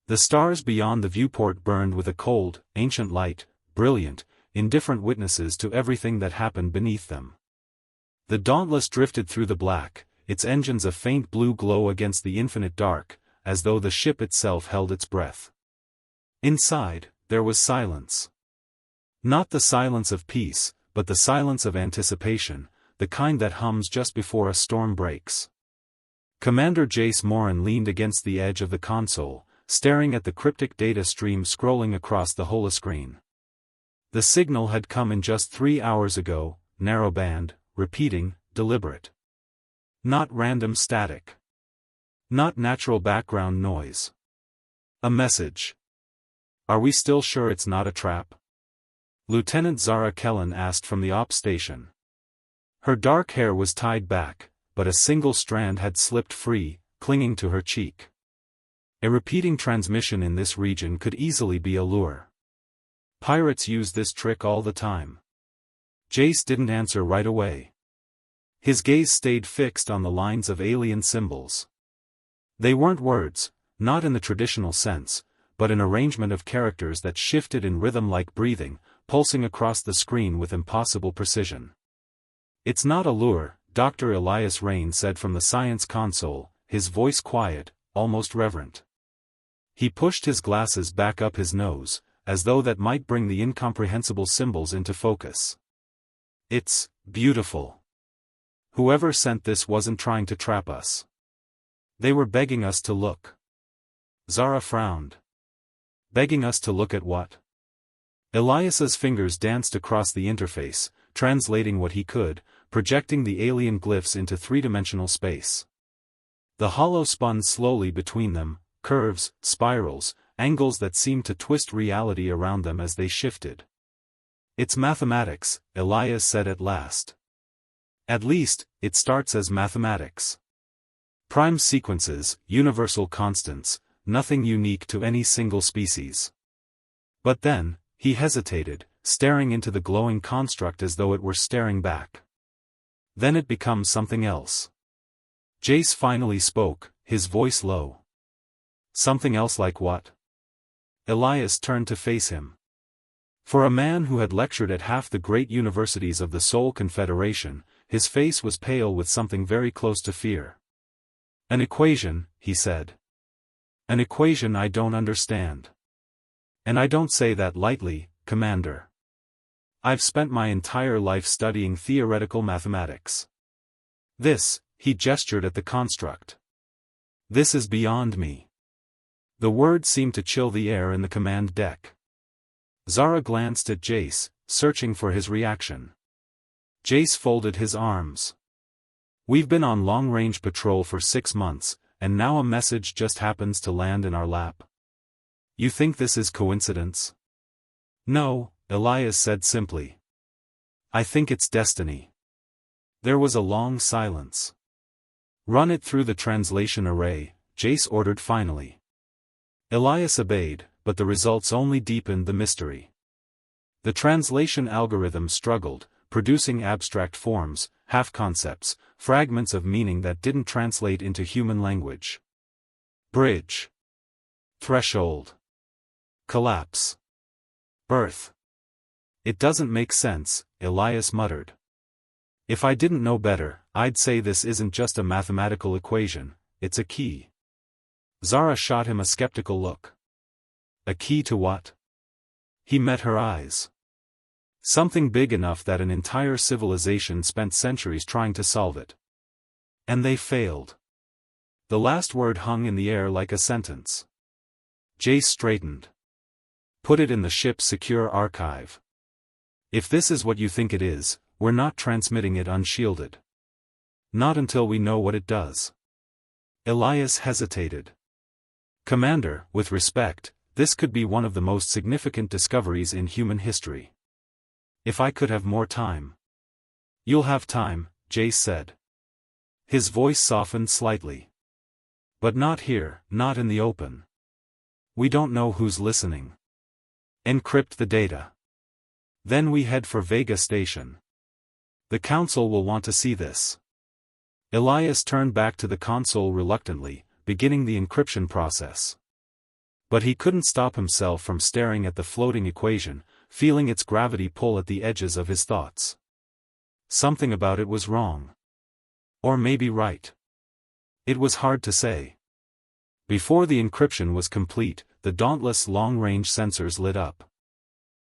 The stars beyond the viewport burned with a cold, ancient light, brilliant, indifferent witnesses to everything that happened beneath them. The Dauntless drifted through the black, its engines a faint blue glow against the infinite dark, as though the ship itself held its breath. Inside, there was silence. Not the silence of peace, but the silence of anticipation, the kind that hums just before a storm breaks. Commander Jace Morin leaned against the edge of the console, staring at the cryptic data stream scrolling across the holoscreen. The signal had come in just 3 hours ago, narrowband, repeating, deliberate. Not random static. Not natural background noise. A message. Are we still sure it's not a trap? Lieutenant Zara Kellen asked from the ops station. Her dark hair was tied back, but a single strand had slipped free, clinging to her cheek. A repeating transmission in this region could easily be a lure. Pirates use this trick all the time. Jace didn't answer right away. His gaze stayed fixed on the lines of alien symbols. They weren't words, not in the traditional sense, but an arrangement of characters that shifted in rhythm like breathing, pulsing across the screen with impossible precision. "It's not a lure," Dr. Elias Rain said from the science console, his voice quiet, almost reverent. He pushed his glasses back up his nose, as though that might bring the incomprehensible symbols into focus. "It's beautiful. Whoever sent this wasn't trying to trap us. They were begging us to look." Zara frowned. Begging us to look at what? Elias's fingers danced across the interface, translating what he could, projecting the alien glyphs into three-dimensional space. The holo spun slowly between them, curves, spirals, angles that seemed to twist reality around them as they shifted. "It's mathematics," Elias said at last. "At least, it starts as mathematics. Prime sequences, universal constants, nothing unique to any single species." But then, he hesitated, staring into the glowing construct as though it were staring back. "Then it becomes something else." Jace finally spoke, his voice low. "Something else like what?" Elias turned to face him. For a man who had lectured at half the great universities of the Sol Confederation, his face was pale with something very close to fear. "An equation," he said. "An equation I don't understand. And I don't say that lightly, Commander. I've spent my entire life studying theoretical mathematics. This," he gestured at the construct. "This is beyond me." The word seemed to chill the air in the command deck. Zara glanced at Jace, searching for his reaction. Jace folded his arms. "We've been on long-range patrol for 6 months, and now a message just happens to land in our lap. You think this is coincidence?" "No," Elias said simply. "I think it's destiny." There was a long silence. "Run it through the translation array," Jace ordered finally. Elias obeyed, but the results only deepened the mystery. The translation algorithm struggled, producing abstract forms, half-concepts, fragments of meaning that didn't translate into human language. Bridge. Threshold. Collapse. Birth. "It doesn't make sense," Elias muttered. "If I didn't know better, I'd say this isn't just a mathematical equation, it's a key." Zara shot him a skeptical look. "A key to what?" He met her eyes. "Something big enough that an entire civilization spent centuries trying to solve it. And they failed." The last word hung in the air like a sentence. Jace straightened. "Put it in the ship's secure archive. If this is what you think it is, we're not transmitting it unshielded. Not until we know what it does." Elias hesitated. "Commander, with respect, this could be one of the most significant discoveries in human history. If I could have more time." "You'll have time," Jace said. His voice softened slightly. "But not here, not in the open. We don't know who's listening. Encrypt the data. Then we head for Vega Station. The Council will want to see this." Elias turned back to the console reluctantly, beginning the encryption process. But he couldn't stop himself from staring at the floating equation, feeling its gravity pull at the edges of his thoughts. Something about it was wrong. Or maybe right. It was hard to say. Before the encryption was complete, the Dauntless long-range sensors lit up.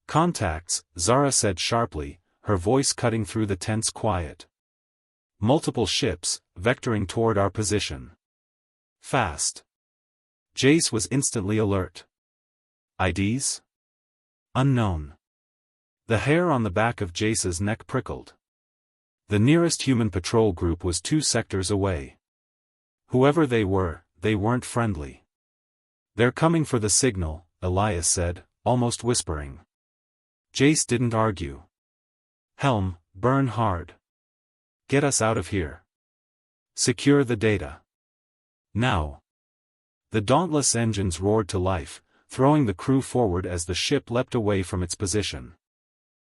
"Contacts," Zara said sharply, her voice cutting through the tense quiet. "Multiple ships, vectoring toward our position. Fast." Jace was instantly alert. "IDs? Unknown." The hair on the back of Jace's neck prickled. The nearest human patrol group was 2 sectors away. Whoever they weren't friendly. "They're coming for the signal," Elias said, almost whispering. Jace didn't argue. "Helm, burn hard. Get us out of here. Secure the data. Now." The Dauntless engines roared to life, throwing the crew forward as the ship leapt away from its position.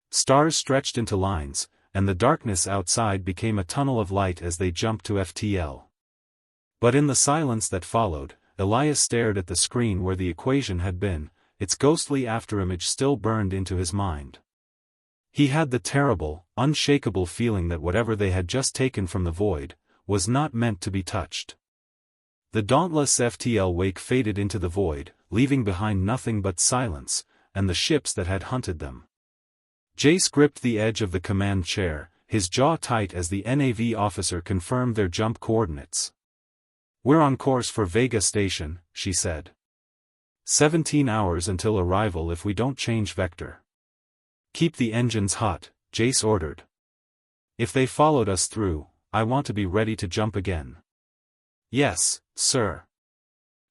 Stars stretched into lines, and the darkness outside became a tunnel of light as they jumped to FTL. But in the silence that followed, Elias stared at the screen where the equation had been, its ghostly afterimage still burned into his mind. He had the terrible, unshakable feeling that whatever they had just taken from the void, was not meant to be touched. The Dauntless FTL wake faded into the void, leaving behind nothing but silence, and the ships that had hunted them. Jace gripped the edge of the command chair, his jaw tight as the NAV officer confirmed their jump coordinates. "We're on course for Vega Station," she said. 17 hours until arrival if we don't change vector. "Keep the engines hot," Jace ordered. "If they followed us through, I want to be ready to jump again." "Yes, sir."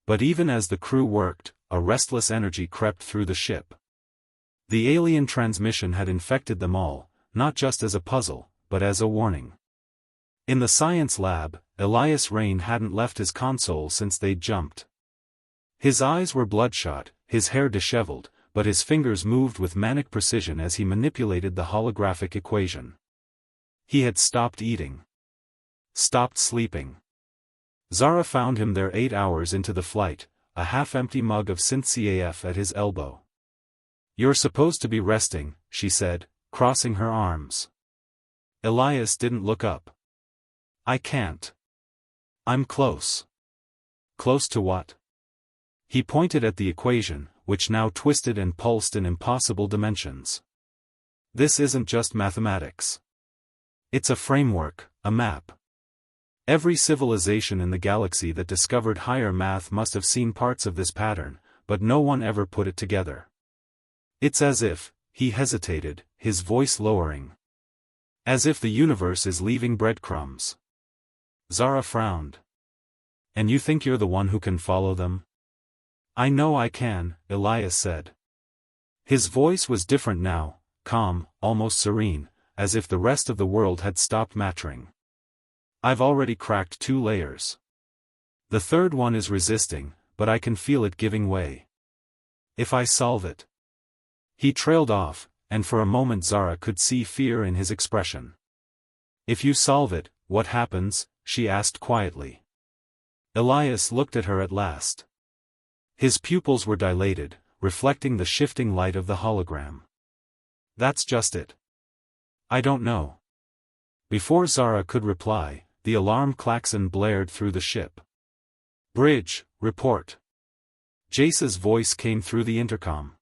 But even as the crew worked, a restless energy crept through the ship. The alien transmission had infected them all, not just as a puzzle, but as a warning. In the science lab, Elias Rain hadn't left his console since they'd jumped. His eyes were bloodshot, his hair disheveled, but his fingers moved with manic precision as he manipulated the holographic equation. He had stopped eating. Stopped sleeping. Zara found him there 8 hours into the flight, a half-empty mug of synth-CAF at his elbow. "You're supposed to be resting," she said, crossing her arms. Elias didn't look up. "I can't. I'm close." "Close to what?" He pointed at the equation, which now twisted and pulsed in impossible dimensions. "This isn't just mathematics. It's a framework, a map. Every civilization in the galaxy that discovered higher math must have seen parts of this pattern, but no one ever put it together. It's as if," he hesitated, his voice lowering. "As if the universe is leaving breadcrumbs." Zara frowned. "And you think you're the one who can follow them?" "I know I can," Elias said. His voice was different now, calm, almost serene, as if the rest of the world had stopped mattering. "I've already cracked 2 layers. The third one is resisting, but I can feel it giving way. If I solve it." He trailed off, and for a moment Zara could see fear in his expression. "If you solve it, what happens?" she asked quietly. Elias looked at her at last. His pupils were dilated, reflecting the shifting light of the hologram. "That's just it. I don't know." Before Zara could reply, the alarm klaxon blared through the ship. "Bridge, report." Jace's voice came through the intercom.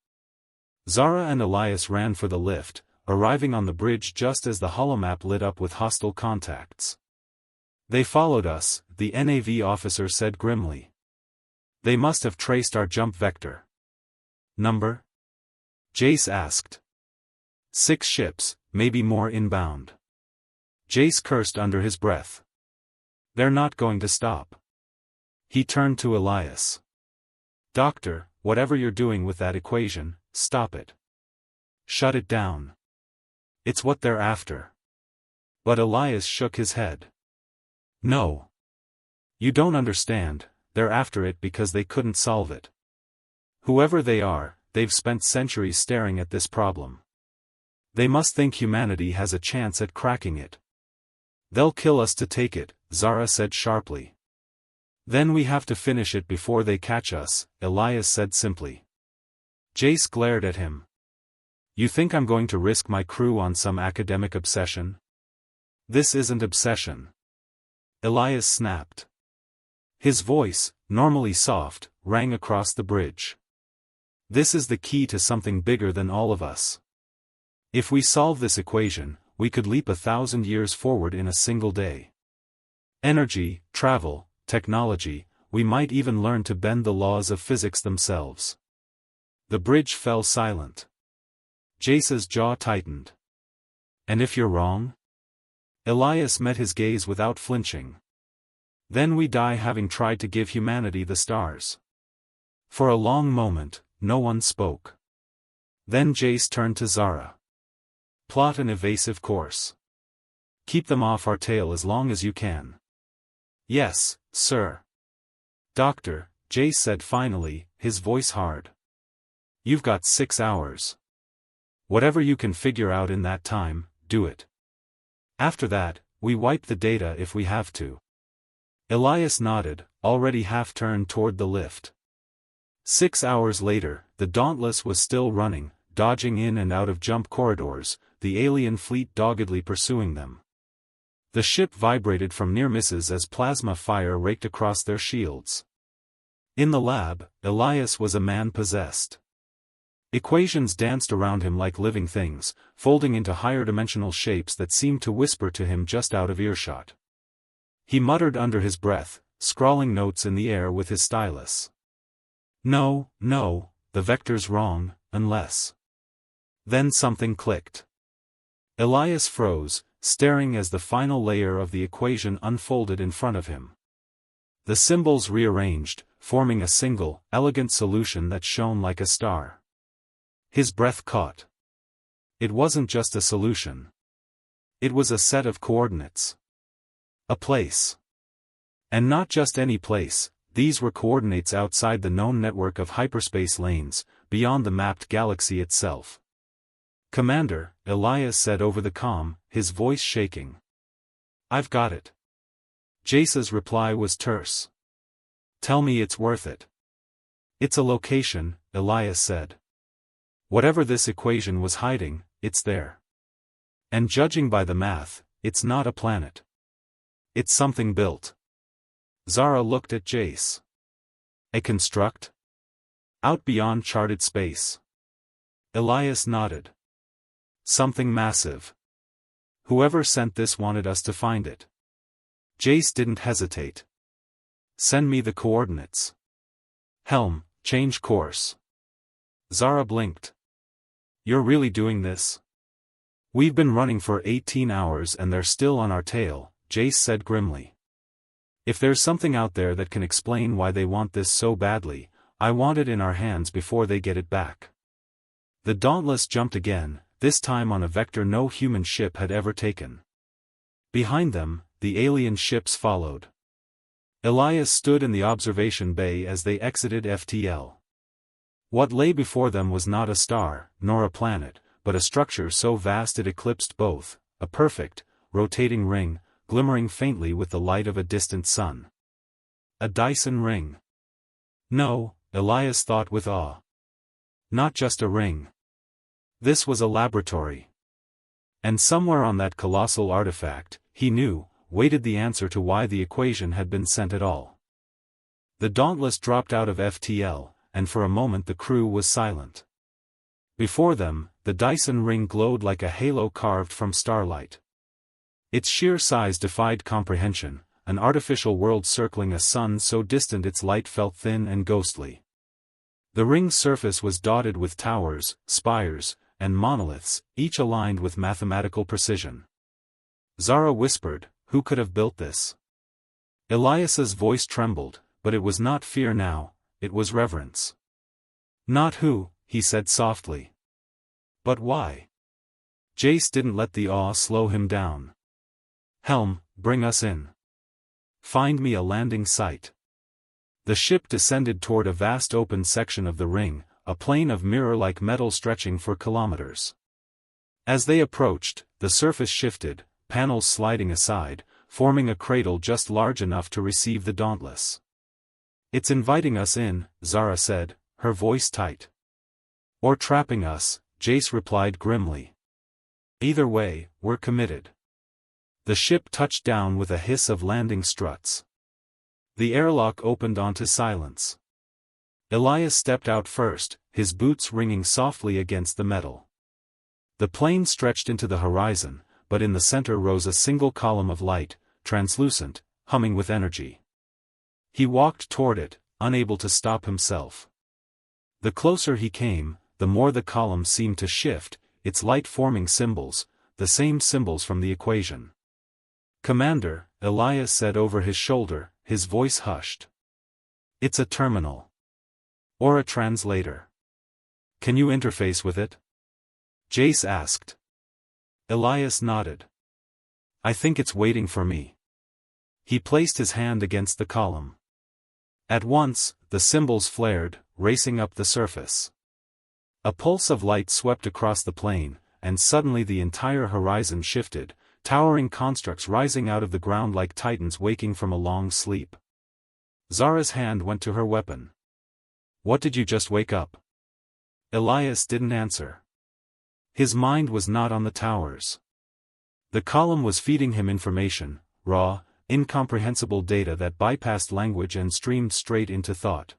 Zara and Elias ran for the lift, arriving on the bridge just as the holomap lit up with hostile contacts. "They followed us," the NAV officer said grimly. "They must have traced our jump vector." "Number?" Jace asked. 6 ships, maybe more inbound." Jace cursed under his breath. "They're not going to stop." He turned to Elias. "Doctor, whatever you're doing with that equation, stop it. Shut it down. It's what they're after." But Elias shook his head. "No. You don't understand, they're after it because they couldn't solve it. Whoever they are, they've spent centuries staring at this problem. They must think humanity has a chance at cracking it. They'll kill us to take it," Zara said sharply. Then we have to finish it before they catch us, Elias said simply. Jace glared at him. You think I'm going to risk my crew on some academic obsession? This isn't obsession. Elias snapped. His voice, normally soft, rang across the bridge. This is the key to something bigger than all of us. If we solve this equation, we could leap 1,000 years forward in a single day. Energy, travel, technology, we might even learn to bend the laws of physics themselves. The bridge fell silent. Jace's jaw tightened. And if you're wrong? Elias met his gaze without flinching. Then we die having tried to give humanity the stars. For a long moment, no one spoke. Then Jace turned to Zara. Plot an evasive course. Keep them off our tail as long as you can. Yes, sir. Doctor, Jace said finally, his voice hard. You've got 6 hours. Whatever you can figure out in that time, do it. After that, we wipe the data if we have to. Elias nodded, already half-turned toward the lift. 6 hours later, the Dauntless was still running, dodging in and out of jump corridors, the alien fleet doggedly pursuing them. The ship vibrated from near misses as plasma fire raked across their shields. In the lab, Elias was a man possessed. Equations danced around him like living things, folding into higher-dimensional shapes that seemed to whisper to him just out of earshot. He muttered under his breath, scrawling notes in the air with his stylus. No, the vector's wrong, unless... Then something clicked. Elias froze, staring as the final layer of the equation unfolded in front of him. The symbols rearranged, forming a single, elegant solution that shone like a star. His breath caught. It wasn't just a solution. It was a set of coordinates. A place. And not just any place, these were coordinates outside the known network of hyperspace lanes, beyond the mapped galaxy itself. Commander, Elias said over the comm, his voice shaking. I've got it. Jace's reply was terse. Tell me it's worth it. It's a location, Elias said. Whatever this equation was hiding, it's there. And judging by the math, it's not a planet. It's something built. Zara looked at Jace. A construct? Out beyond charted space. Elias nodded. Something massive. Whoever sent this wanted us to find it. Jace didn't hesitate. Send me the coordinates. Helm, change course. Zara blinked. You're really doing this? We've been running for 18 hours and they're still on our tail, Jace said grimly. If there's something out there that can explain why they want this so badly, I want it in our hands before they get it back. The Dauntless jumped again, this time on a vector no human ship had ever taken. Behind them, the alien ships followed. Elias stood in the observation bay as they exited FTL. What lay before them was not a star, nor a planet, but a structure so vast it eclipsed both, a perfect, rotating ring, glimmering faintly with the light of a distant sun. A Dyson ring. No, Elias thought with awe. Not just a ring. This was a laboratory. And somewhere on that colossal artifact, he knew, waited the answer to why the equation had been sent at all. The Dauntless dropped out of FTL, and for a moment the crew was silent. Before them, the Dyson ring glowed like a halo carved from starlight. Its sheer size defied comprehension, an artificial world circling a sun so distant its light felt thin and ghostly. The ring's surface was dotted with towers, spires, and monoliths, each aligned with mathematical precision. Zara whispered, "Who could have built this?" Elias's voice trembled, but it was not fear now, it was reverence. "Not who," he said softly. "But why?" Jace didn't let the awe slow him down. "Helm, bring us in. Find me a landing site." The ship descended toward a vast open section of the ring, a plane of mirror-like metal stretching for kilometers. As they approached, the surface shifted, panels sliding aside, forming a cradle just large enough to receive the Dauntless. It's inviting us in, Zara said, her voice tight. Or trapping us, Jace replied grimly. Either way, we're committed. The ship touched down with a hiss of landing struts. The airlock opened onto silence. Elias stepped out first, his boots ringing softly against the metal. The plane stretched into the horizon, but in the center rose a single column of light, translucent, humming with energy. He walked toward it, unable to stop himself. The closer he came, the more the column seemed to shift, its light forming symbols, the same symbols from the equation. "Commander," Elias said over his shoulder, his voice hushed. "It's a terminal. Or a translator. Can you interface with it?" Jace asked. Elias nodded. "I think it's waiting for me." He placed his hand against the column. At once, the symbols flared, racing up the surface. A pulse of light swept across the plane, and suddenly the entire horizon shifted, towering constructs rising out of the ground like titans waking from a long sleep. Zara's hand went to her weapon. "What did you just wake up?" Elias didn't answer. His mind was not on the towers. The column was feeding him information, raw, incomprehensible data that bypassed language and streamed straight into thought.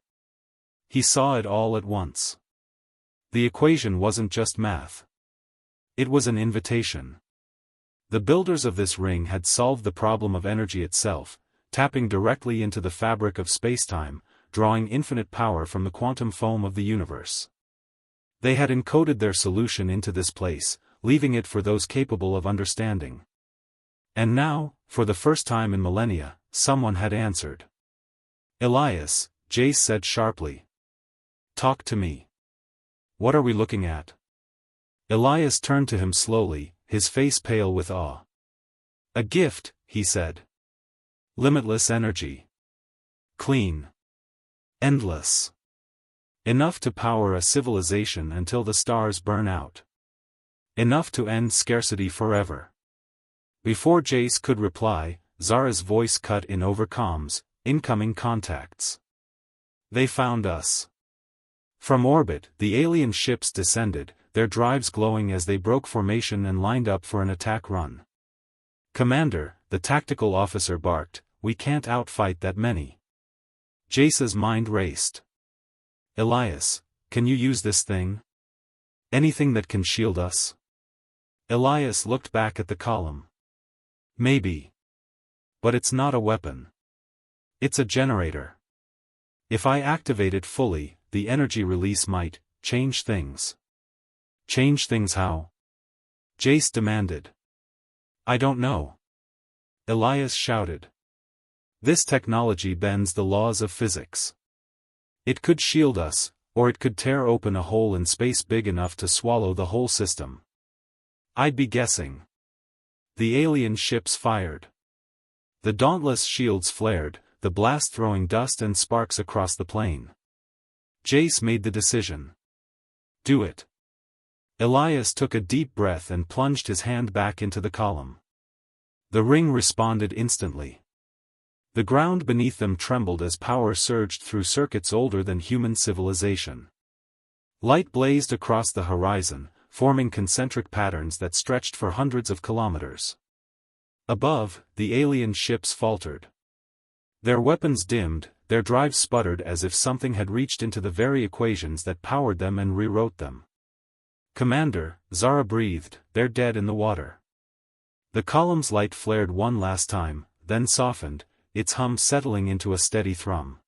He saw it all at once. The equation wasn't just math. It was an invitation. The builders of this ring had solved the problem of energy itself, tapping directly into the fabric of spacetime, drawing infinite power from the quantum foam of the universe. They had encoded their solution into this place, leaving it for those capable of understanding. And now, for the first time in millennia, someone had answered. "Elias," Jace said sharply. "Talk to me. What are we looking at?" Elias turned to him slowly, his face pale with awe. "A gift," he said. "Limitless energy. Clean. Endless. Enough to power a civilization until the stars burn out. Enough to end scarcity forever." Before Jace could reply, Zara's voice cut in over comms, "Incoming contacts. They found us." From orbit, the alien ships descended, their drives glowing as they broke formation and lined up for an attack run. "Commander," the tactical officer barked, "we can't outfight that many." Jace's mind raced. "Elias, can you use this thing? Anything that can shield us?" Elias looked back at the column. "Maybe. But it's not a weapon. It's a generator. If I activate it fully, the energy release might change things." "Change things how?" Jace demanded. "I don't know." Elias shouted. "This technology bends the laws of physics. It could shield us, or it could tear open a hole in space big enough to swallow the whole system. I'd be guessing." The alien ships fired. The dauntless shields flared, the blast throwing dust and sparks across the plane. Jace made the decision. "Do it." Elias took a deep breath and plunged his hand back into the column. The ring responded instantly. The ground beneath them trembled as power surged through circuits older than human civilization. Light blazed across the horizon, forming concentric patterns that stretched for hundreds of kilometers. Above, the alien ships faltered. Their weapons dimmed, their drives sputtered as if something had reached into the very equations that powered them and rewrote them. "Commander," Zara breathed, "they're dead in the water." The column's light flared one last time, then softened, its hum settling into a steady thrum.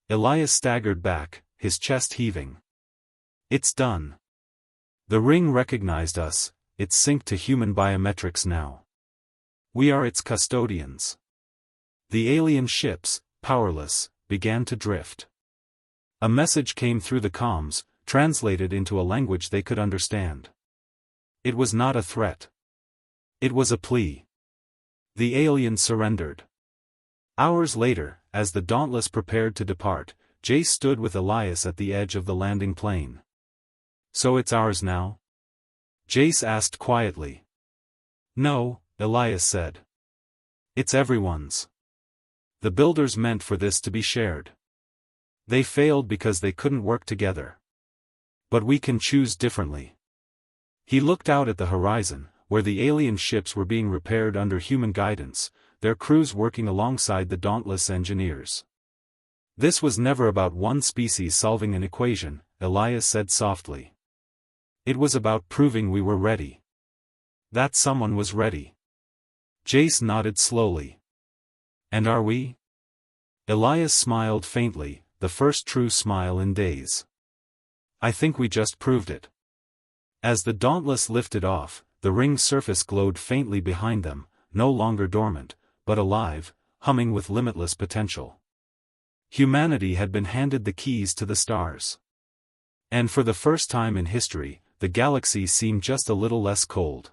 Elias staggered back, his chest heaving. "It's done. The ring recognized us, it's synced to human biometrics now. We are its custodians." The alien ships, powerless, began to drift. A message came through the comms, translated into a language they could understand. It was not a threat. It was a plea. The alien surrendered. Hours later, as the Dauntless prepared to depart, Jace stood with Elias at the edge of the landing plane. "So it's ours now?" Jace asked quietly. "No," Elias said. "It's everyone's. The builders meant for this to be shared. They failed because they couldn't work together. But we can choose differently. He looked out at the horizon, where the alien ships were being repaired under human guidance, their crews working alongside the dauntless engineers. This was never about one species solving an equation, Elias said softly. It was about proving we were ready. That someone was ready. Jace nodded slowly. And are we? Elias smiled faintly, the first true smile in days. I think we just proved it. As the Dauntless lifted off, the ring's surface glowed faintly behind them, no longer dormant, but alive, humming with limitless potential. Humanity had been handed the keys to the stars. And for the first time in history, the galaxy seemed just a little less cold.